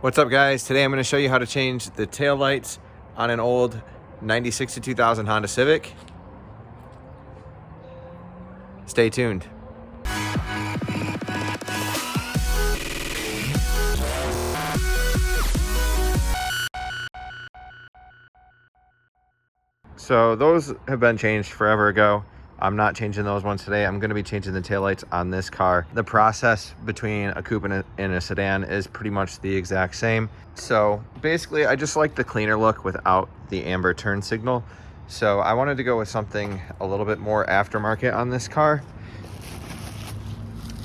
What's up, guys? Today I'm going to show you how to change the tail lights on an old 96 to 2000 Honda Civic. Stay tuned. So those have been changed forever ago. I'm not changing those ones today. I'm going to be changing the taillights on this car. The process between a coupe and a sedan is pretty much the exact same. So basically, I just like the cleaner look without the amber turn signal. So I wanted to go with something a little bit more aftermarket on this car.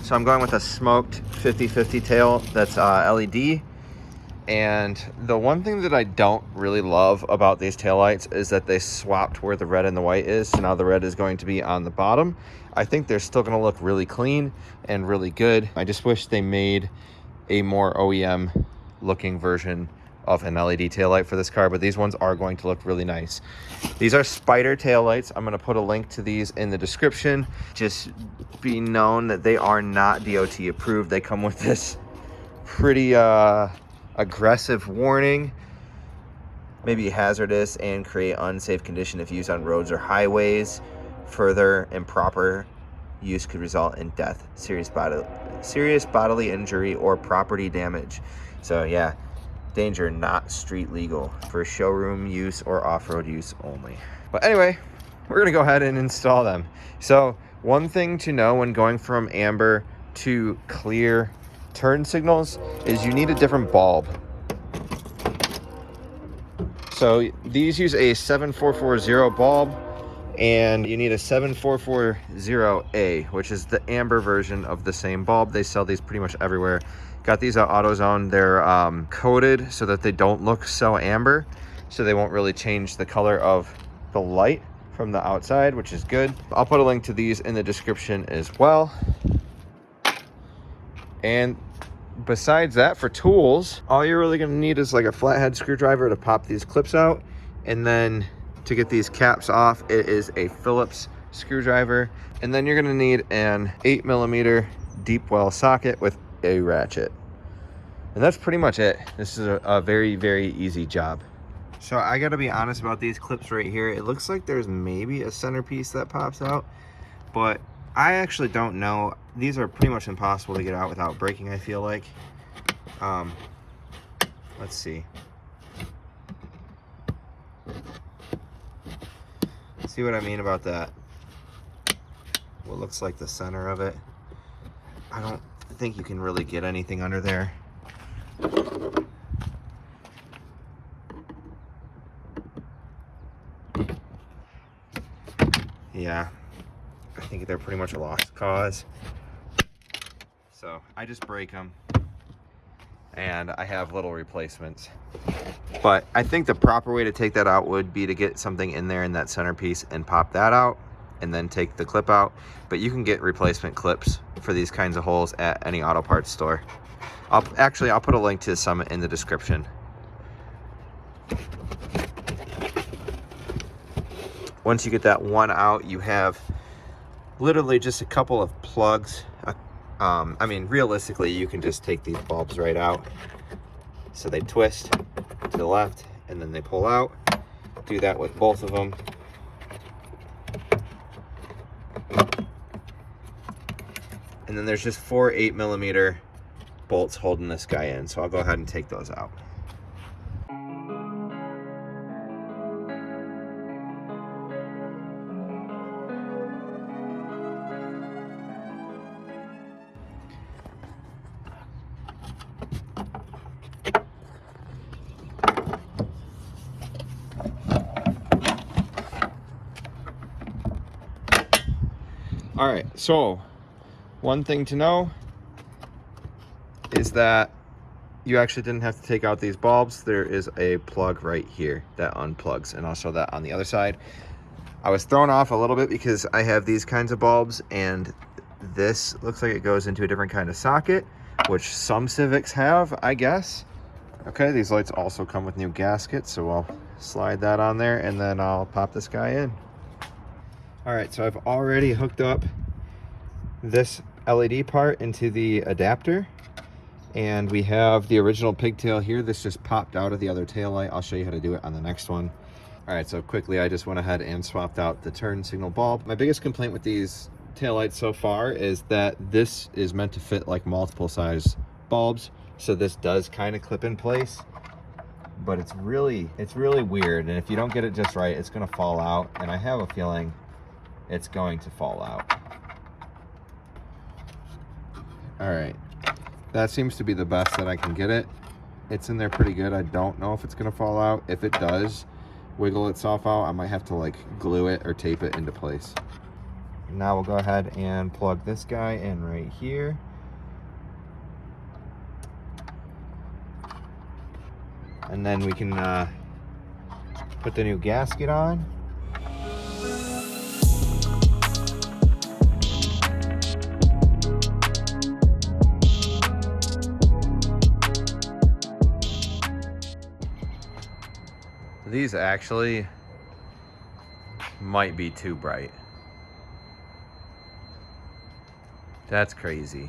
So I'm going with a smoked 50/50 tail that's LED. And the one thing that I don't really love about these taillights is that they swapped where the red and the white is. So now the red is going to be on the bottom. I think they're still gonna look really clean and really good. I just wish they made a more OEM looking version of an LED taillight for this car, but these ones are going to look really nice. These are Spider taillights. I'm gonna put a link to these in the description. Just be known that they are not DOT approved. They come with this pretty, aggressive warning, maybe hazardous and create unsafe condition if used on roads or highways. Further improper use could result in death, serious bodily injury, or property damage. So yeah, danger, not street legal, for showroom use or off-road use only. But anyway, we're gonna go ahead and install them. So one thing to know when going from amber to clear turn signals is you need a different bulb. So these use a 7440 bulb, and you need a 7440A, which is the amber version of the same bulb. They sell these pretty much everywhere. Got these at AutoZone. They're coated so that they don't look so amber, so they won't really change the color of the light from the outside, which is good. I'll put a link to these in the description as well. And besides that, for tools, all you're really going to need is like a flathead screwdriver to pop these clips out, and then to get these caps off, it is a Phillips screwdriver, and then you're going to need an 8mm deep well socket with a ratchet, and that's pretty much it. This is a very, very easy job. So I got to be honest about these clips right here. It looks like there's maybe a centerpiece that pops out, but I actually don't know. These are pretty much impossible to get out without breaking, I feel like. Let's see. See what I mean about that? What looks like the center of it. I don't think you can really get anything under there. Yeah. I think they're pretty much a lost cause. So I just break them, and I have little replacements. But I think the proper way to take that out would be to get something in there in that centerpiece and pop that out, and then take the clip out. But you can get replacement clips for these kinds of holes at any auto parts store. I'll put a link to some in the description. Once you get that one out, you have literally just a couple of plugs. I mean, realistically, you can just take these bulbs right out. So they twist to the left, and then they pull out. Do that with both of them. And then there's just 4 8mm bolts holding this guy in. So I'll go ahead and take those out. All right, so one thing to know is that you actually didn't have to take out these bulbs. There is a plug right here that unplugs, and I'll show that on the other side. I was thrown off a little bit because I have these kinds of bulbs, and this looks like it goes into a different kind of socket, which some Civics have, I guess. Okay, these lights also come with new gaskets, so I'll slide that on there, and then I'll pop this guy in. All right, so I've already hooked up this LED part into the adapter, And we have the original pigtail here. This just popped out of the other taillight. I'll show you how to do it on the next one. All right, so quickly, I just went ahead and swapped out the turn signal bulb. My biggest complaint with these taillights so far is that this is meant to fit like multiple size bulbs. So this does kind of clip in place, but it's really weird. And if you don't get it just right, it's gonna fall out. And I have a feeling it's going to fall out. All right, that seems to be the best that I can get it. It's in there pretty good. I don't know if it's gonna fall out. If it does wiggle itself out, I might have to like glue it or tape it into place. Now we'll go ahead and plug this guy in right here. And then we can put the new gasket on. These actually might be too bright. That's crazy.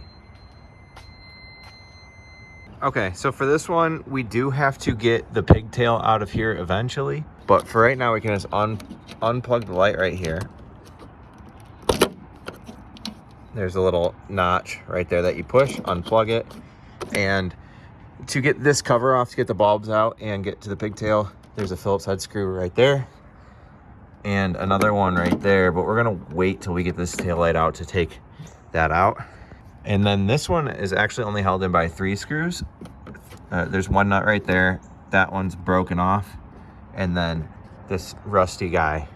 Okay, so for this one, we do have to get the pigtail out of here eventually. But for right now, we can just unplug the light right here. There's a little notch right there that you push, unplug it. And to get this cover off, to get the bulbs out and get to the pigtail, there's a Phillips head screw right there. And another one right there, but we're gonna wait till we get this tail light out to take that out. And then this one is actually only held in by 3 screws. There's one nut right there. That one's broken off. And then this rusty guy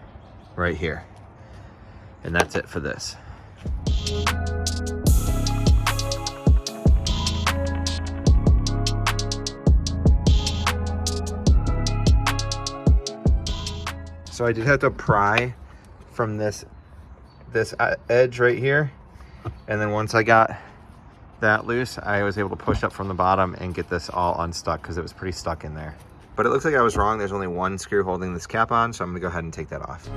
right here. And that's it for this. So I did have to pry from this edge right here. And then once I got that loose, I was able to push up from the bottom and get this all unstuck because it was pretty stuck in there. But it looks like I was wrong. There's only one screw holding this cap on, so I'm gonna go ahead and take that off.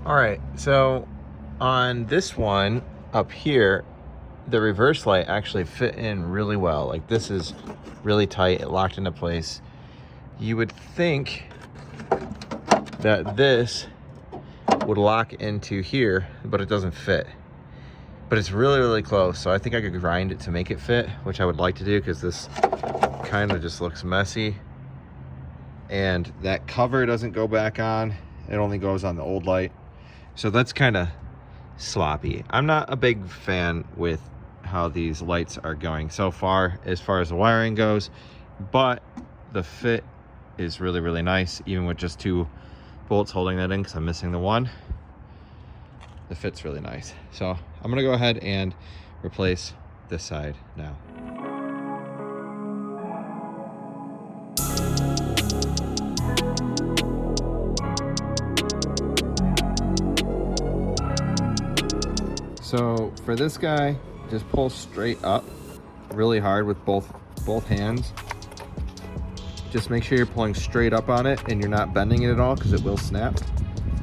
All right, so on this one up here, the reverse light actually fit in really well. Like this is really tight, it locked into place. You would think that this would lock into here, but it doesn't fit. But it's really close, so I think I could grind it to make it fit, which I would like to do because this kind of just looks messy. And that cover doesn't go back on, it only goes on the old light. So that's kind of sloppy. I'm not a big fan with how these lights are going so far as the wiring goes, but the fit is really nice, even with just 2 bolts holding that in because I'm missing the one. The fit's really nice. So I'm gonna go ahead and replace this side now. So for this guy, just pull straight up really hard with both hands. Just make sure you're pulling straight up on it and you're not bending it at all because it will snap.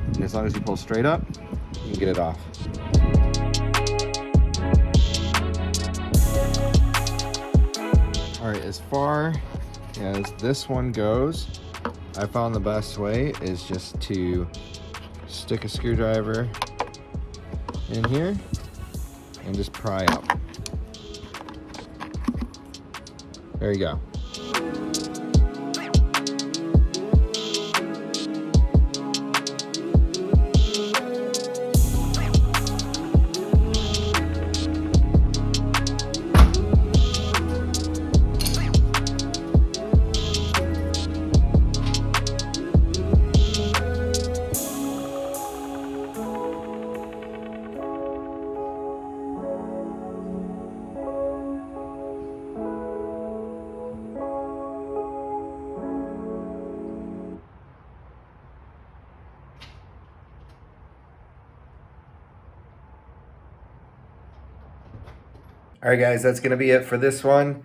And as long as you pull straight up, you can get it off. All right, as far as this one goes, I found the best way is just to stick a screwdriver in here and just pry up. There you go. All right, guys, that's gonna be it for this one.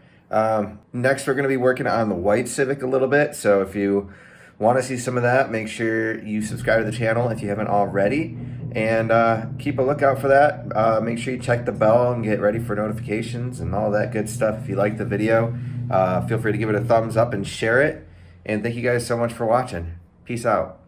Next, we're gonna be working on the white Civic a little bit. So if you Want to see some of that, make sure you subscribe to the channel if you haven't already. And keep a lookout for that. Make sure you check the bell and get ready for notifications and all that good stuff. If you like the video, feel free to give it a thumbs up and share it. And thank you guys so much for watching. Peace out.